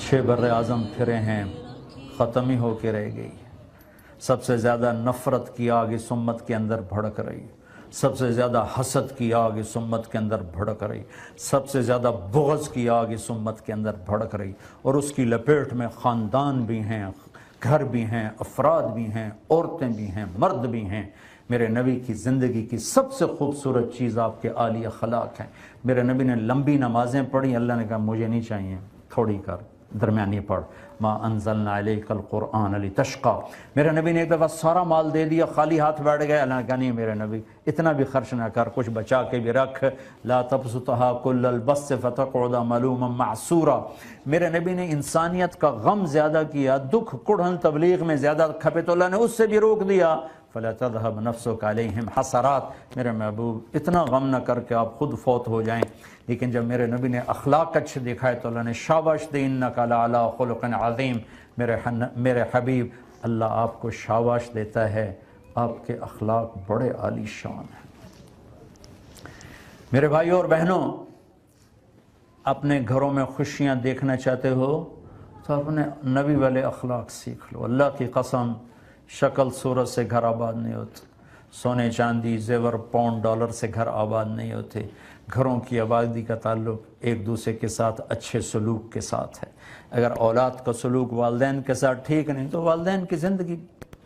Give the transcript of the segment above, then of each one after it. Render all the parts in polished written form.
6 बर आज़म फिरे हैं, ख़त्म ही हो के रह गई। सबसे ज़्यादा नफ़रत की आग इस उम्मत के अंदर भड़क रही, सबसे ज़्यादा हसद की आग इस उम्मत के अंदर भड़क रही, सबसे ज़्यादा बुग़्ज़ की आग इस उम्मत के अंदर भड़क रही, और उसकी लपेट में ख़ानदान भी हैं, घर भी हैं, अफराद भी हैं, औरतें भी हैं, मर्द भी हैं। मेरे नबी की ज़िंदगी की सबसे खूबसूरत चीज़ आपके आली अखलाक हैं। मेरे नबी ने लंबी नमाज़ें पढ़ी, अल्लाह ने कहा मुझे नहीं चाहिए, थोड़ी कर, दरमियानी पढ़। मा अनज़लना अलैकल क़ुरआन लितशक़ा। मेरे नबी ने एक दफ़ा सारा माल दे दिया, खाली हाथ बैठ गए। अल्लाह ने कहा नहीं मेरे नबी, इतना भी खर्च ना कर, कुछ बचा के भी रख। ला तबसुतहा कुल्लल बस्ति फ़तक़उद मलूमन मअसूरा। मेरे नबी ने इंसानियत का गम ज़्यादा किया, दुख कुढ़न तबलीग में ज़्यादा खपे तो अल्लाह ने उससे भी रोक दिया। फ़ला तज़हब नफ़्सुका अलैहिम हसरात। मेरे महबूब इतना गम न करके आप खुद फौत हो जाएं। लेकिन जब मेरे नबी ने अखलाक अच्छे दिखाए तो अल्लाह ने शाबाश दी, इन्नका लअला खुलुक़िन अज़ीम। मेरे हबीब, अल्लाह आपको शाबाश देता है, आपके अखलाक बड़े आली शान हैं। मेरे भाइयों और बहनों, अपने घरों में खुशियाँ देखना चाहते हो तो अपने नबी वाले अखलाक सीख लो। अल्लाह की कसम, शक्ल सूरत से घर आबाद नहीं होते, सोने चांदी जेवर पाउंड डॉलर से घर आबाद नहीं होते। घरों की आबादी का ताल्लुक एक दूसरे के साथ अच्छे सलूक के साथ है। अगर औलाद का सलूक वालदैन के साथ ठीक नहीं तो वालदैन की ज़िंदगी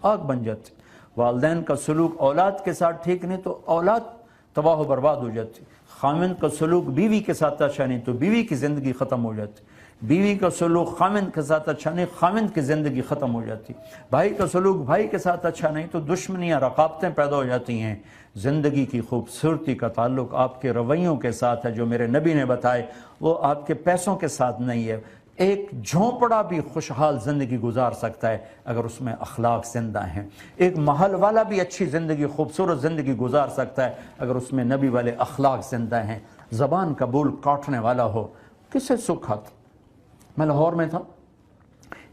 आग बन जाती। वालदैन का सलूक औलाद के साथ ठीक नहीं तो औलाद तबाह व बर्बाद हो जाती। खामिन का सलूक बीवी के साथ अच्छा नहीं तो बीवी की ज़िंदगी ख़त्म हो जाती। बीवी का सलूक खामिन के साथ अच्छा नहीं, खामिन की ज़िंदगी ख़त्म हो जाती। भाई का सलूक भाई के साथ अच्छा नहीं तो दुश्मनियाँ रकाबतें पैदा हो जाती हैं। ज़िंदगी की खूबसूरती का ताल्लुक आपके रवैयों के साथ है, जो मेरे नबी ने बताए, वो आपके पैसों के साथ नहीं है। एक झोंपड़ा भी खुशहाल ज़िंदगी गुजार सकता है अगर उसमें अखलाक ज़िंदा हैं। एक महल वाला भी अच्छी ज़िंदगी, खूबसूरत ज़िंदगी गुजार सकता है अगर उसमें नबी वाले अखलाक ज़िंदा हैं। ज़बान का बोल काटने वाला हो, किसे सुख आता। मैं लाहौर में था,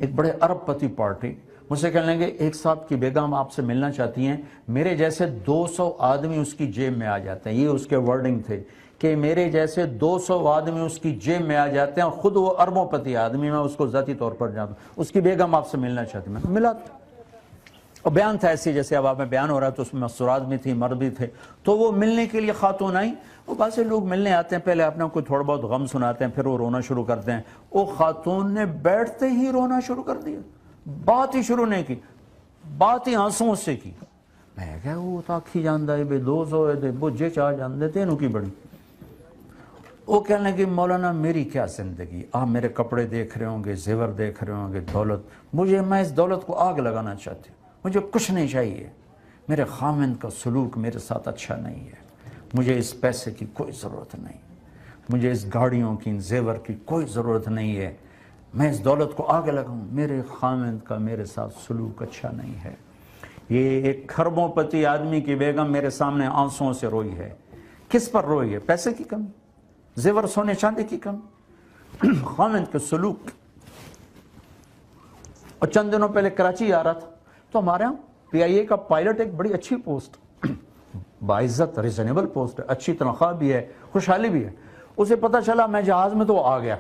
एक बड़े अरबपति पार्टी मुझसे कहने लगे एक साहब की बेगम आपसे मिलना चाहती हैं। मेरे जैसे 200 आदमी उसकी जेब में आ जाते हैं। ये उसके वर्डिंग थे कि मेरे जैसे 200 आदमी उसकी जेब में आ जाते हैं, और ख़ुद वो अरबोपति आदमी, मैं उसको ज़ाती तौर पर जानता हूँ, उसकी बेगम आपसे मिलना चाहती। मैं मिला और बयान था ऐसे जैसे अब आप में बयान हो रहा है, तो उसमें मस्तूरात भी थी, मर्द भी थे। तो वो मिलने के लिए खातून आई। वो बहुत से लोग मिलने आते हैं, पहले अपने कोई थोड़ा बहुत गम सुनाते हैं, फिर वो रोना शुरू करते हैं। वो खातून ने बैठते ही रोना शुरू कर दिया, बात ही शुरू नहीं की, बात ही आंसुओं से की। मैं क्या वो ताखी जानदा है बे 200 है बुझे चाह जान देते की बड़ी। वो कहने लगे मौलाना मेरी क्या ज़िंदगी, आप मेरे कपड़े देख रहे होंगे, जेवर देख रहे होंगे, दौलत, मैं इस दौलत को आग लगाना चाहती हूँ, मुझे कुछ नहीं चाहिए। मेरे खामिन का सलूक मेरे साथ अच्छा नहीं है, मुझे इस पैसे की कोई ज़रूरत नहीं, मुझे इस गाड़ियों की, जेवर की कोई ज़रूरत नहीं है, मैं इस दौलत को आगे लगाऊं, मेरे खामिन का मेरे साथ सलूक अच्छा नहीं है। ये एक खरबोपति आदमी की बेगम मेरे सामने आंसुओं से रोई है। किस पर रोई है? पैसे की कमी, जेवर सोने चांदी की कमी, खामिन के सलूक। और चंद दिनों पहले कराची आ रहा था तो हमारे यहाँ PIA का पायलट, एक बड़ी अच्छी पोस्ट, बाइज्जत रिजनेबल पोस्ट है, अच्छी तनख्वाह भी है, खुशहाली भी है। उसे पता चला मैं जहाज में तो आ गया,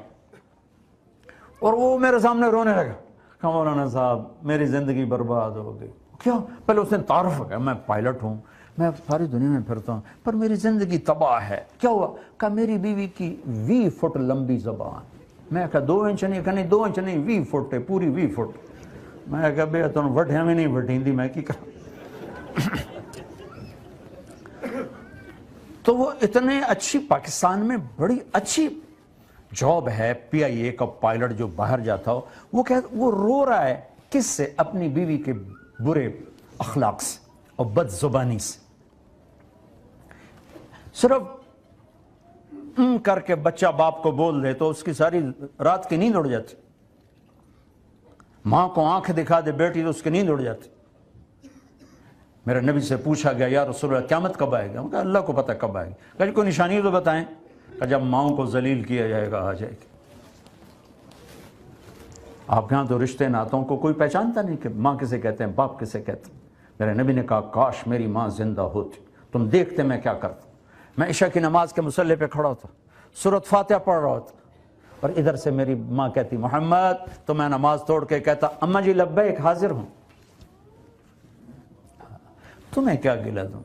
और वो मेरे सामने रोने लगा। कहा मौलाना साहब मेरी ज़िंदगी बर्बाद हो गई। क्या? पहले उसने तारुफ किया, मैं पायलट हूँ, मैं सारी दुनिया में फिरता हूँ, पर मेरी ज़िंदगी तबाह है। क्या हुआ? कहा मेरी बीवी की 20 फुट लंबी ज़बान। मैं कहा 2 इंच नहीं, कहा नहीं 2 इंच नहीं 20 फुट है, पूरी 20 फुट। मैं कहा बे तुम वटिया में नहीं वटींदी, मैं की कहा। तो वो इतने अच्छी, पाकिस्तान में बड़ी अच्छी जॉब है PIA का पायलट जो बाहर जाता हो, वो रो रहा है किससे? अपनी बीवी के बुरे अखलाक से और बदजुबानी से। सिर्फ करके बच्चा बाप को बोल दे तो उसकी सारी रात की नींद उड़ जाती। मां को आंख दिखा दे बेटी तो उसकी नींद उड़ जाती। मेरे नबी से पूछा गया या रसूलल्लाह क़यामत कब आएगा? उनका अल्लाह को पता कब आएगी। कहीं कोई निशानी तो बताएं। जब माओं को जलील किया जाएगा आ जाएगी। आपके यहाँ तो रिश्ते नातों को कोई पहचानता नहीं कि माँ किसे कहते हैं, बाप किसे कहते हैं। मेरे नबी ने कहा काश मेरी माँ जिंदा होती, तुम देखते मैं क्या करता। मैं इशा की नमाज के मुसल्ले पे खड़ा था, सूरत फातिहा पढ़ रहा था, اور ادھر سے میری ماں کہتی محمد، تو میں نماز توڑ کے کہتا اماں جی لبیک، حاضر ہوں۔ تمہیں کیا گلہ دوں؟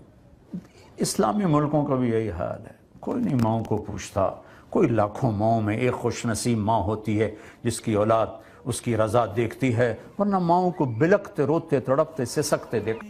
اسلامی ملکوں کا بھی یہی حال ہے، کوئی نہیں ماؤں کو پوچھتا، کوئی لاکھوں ماؤں میں ایک خوش نصیب ماں ہوتی ہے جس کی اولاد اس کی رضا دیکھتی ہے، ورنہ ماؤں کو بلکتے روتے تڑپتے سسکتے دیکھ